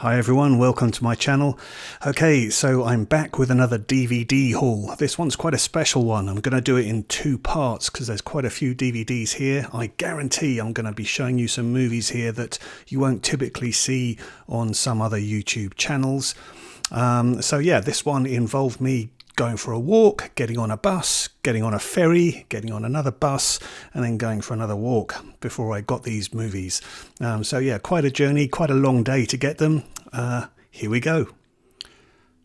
Hi everyone, welcome to my channel. Okay, so I'm back with another DVD haul. This one's quite a special one. I'm going to do it in two parts because there's quite a few DVDs here. I guarantee I'm going to be showing you some movies here that you won't typically see on some other YouTube channels. So yeah, this one involved me going for a walk, getting on a bus, getting on a ferry, getting on another bus, and then going for another walk before I got these movies. So yeah, quite a journey, quite a long day to get them. Here we go.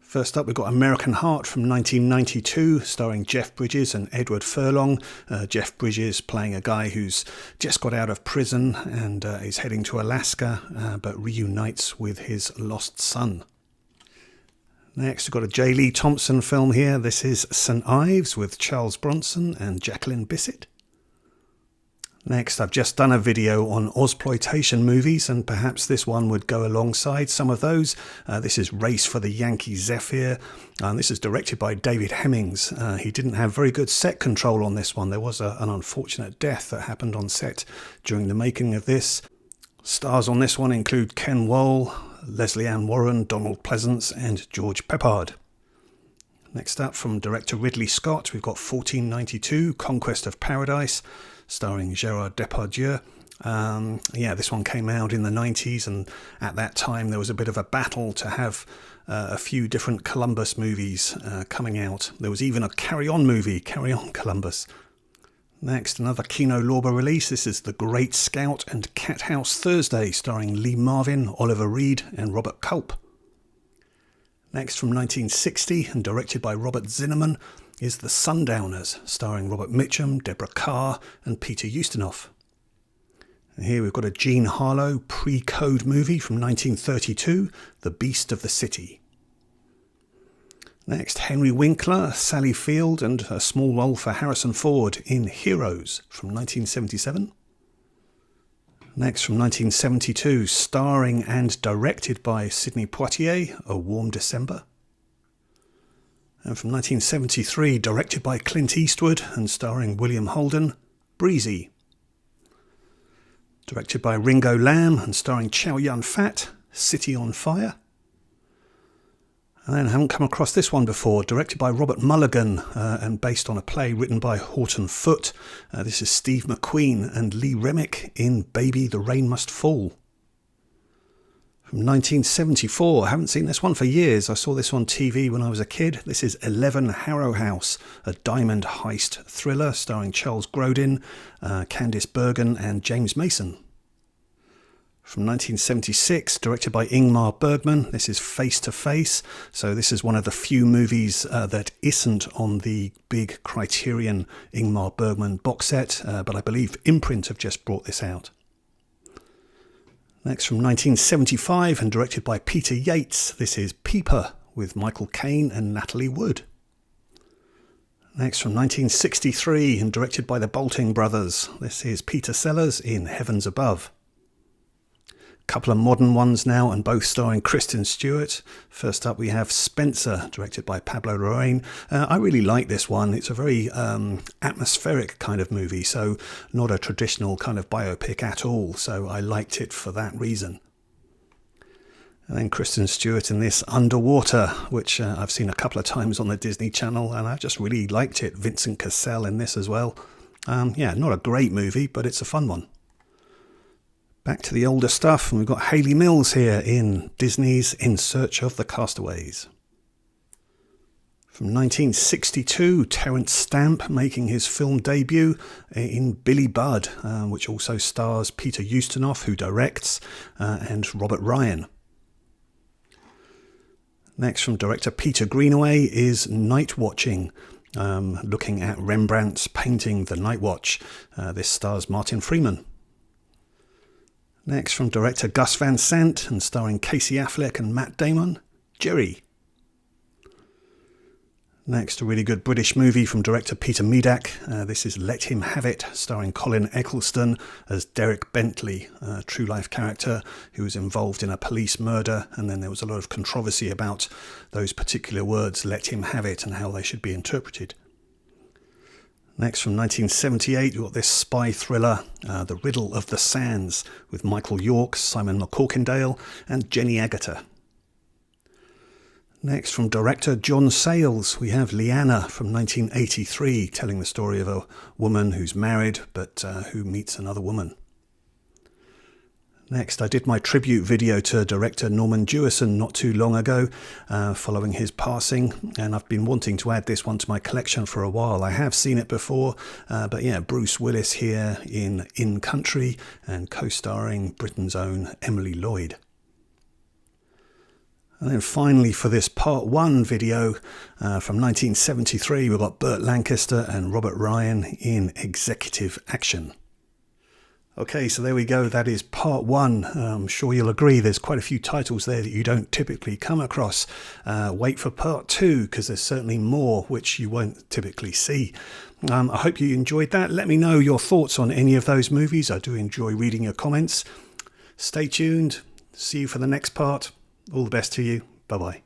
First up, we've got American Heart from 1992, starring Jeff Bridges and Edward Furlong. Jeff Bridges playing a guy who's just got out of prison and is heading to Alaska, but reunites with his lost son. Next, we've got a J. Lee Thompson film here. This is St. Ives with Charles Bronson and Jacqueline Bisset. Next, I've just done a video on Ozploitation movies, and perhaps this one would go alongside some of those. This is Race for the Yankee Zephyr. This is directed by David Hemmings. He didn't have very good set control on this one. There was an unfortunate death that happened on set during the making of this. Stars on this one include Ken Wall, Leslie Ann Warren, Donald Pleasance and George Peppard. Next up, from director Ridley Scott, we've got 1492, Conquest of Paradise, starring Gerard Depardieu. Yeah, this one came out in the 90s, and at that time there was a bit of a battle to have a few different Columbus movies coming out. There was even a Carry On movie, Carry On Columbus. Next, another Kino Lorber release. This is The Great Scout and Cat House Thursday, starring Lee Marvin, Oliver Reed and Robert Culp. Next, from 1960 and directed by Robert Zinnemann, is The Sundowners, starring Robert Mitchum, Deborah Kerr and Peter Ustinov. And here we've got a Jean Harlow pre-code movie from 1932, The Beast of the City. Next, Henry Winkler, Sally Field and a small role for Harrison Ford in Heroes from 1977. Next, from 1972, starring and directed by Sidney Poitier, A Warm December. And from 1973, directed by Clint Eastwood and starring William Holden, Breezy. Directed by Ringo Lam and starring Chow Yun-fat, City on Fire. And then I haven't come across this one before, directed by Robert Mulligan and based on a play written by Horton Foote. This is Steve McQueen and Lee Remick in Baby, the Rain Must Fall. From 1974, I haven't seen this one for years. I saw this on TV when I was a kid. This is 11 Harrow House, a diamond heist thriller starring Charles Grodin, Candice Bergen and James Mason. From 1976, directed by Ingmar Bergman, this is Face to Face. So this is one of the few movies that isn't on the big Criterion Ingmar Bergman box set, but I believe Imprint have just brought this out. Next, from 1975 and directed by Peter Yates, this is Peeper with Michael Caine and Natalie Wood. Next, from 1963 and directed by the Bolting brothers, this is Peter Sellers in Heavens Above. Couple of modern ones now, and both starring Kristen Stewart. First up we have Spencer, directed by Pablo Larraín. I really like this one. It's a very atmospheric kind of movie, so not a traditional kind of biopic at all, so I liked it for that reason. And then Kristen Stewart in this Underwater, which I've seen a couple of times on the Disney Channel, and I just really liked it. Vincent Cassel in this as well. Yeah, not a great movie, but it's a fun one. Back to the older stuff, and we've got Hayley Mills here in Disney's In Search of the Castaways. From 1962, Terence Stamp making his film debut in Billy Budd, which also stars Peter Ustinov, who directs, and Robert Ryan. Next, from director Peter Greenaway, is Night Watching, looking at Rembrandt's painting The Night Watch. This stars Martin Freeman. Next, from director Gus Van Sant and starring Casey Affleck and Matt Damon, Jerry. Next, a really good British movie from director Peter Medak. This is Let Him Have It, starring Colin Eccleston as Derek Bentley, a true life character who was involved in a police murder, and then there was a lot of controversy about those particular words, let him have it, and how they should be interpreted. Next, from 1978, we've got this spy thriller, The Riddle of the Sands, with Michael York, Simon McCorkindale, and Jenny Agutter. Next, from director John Sayles, we have Liana from 1983, telling the story of a woman who's married but who meets another woman. Next, I did my tribute video to director Norman Jewison not too long ago, following his passing, and I've been wanting to add this one to my collection for a while. I have seen it before, but yeah, Bruce Willis here in Country, and co-starring Britain's own Emily Lloyd. And then finally, for this part 1 video from 1973, we've got Burt Lancaster and Robert Ryan in Executive Action. Okay, so there we go. That is part 1. I'm sure you'll agree there's quite a few titles there that you don't typically come across. Wait for part 2, because there's certainly more which you won't typically see. I hope you enjoyed that. Let me know your thoughts on any of those movies. I do enjoy reading your comments. Stay tuned. See you for the next part. All the best to you. Bye-bye.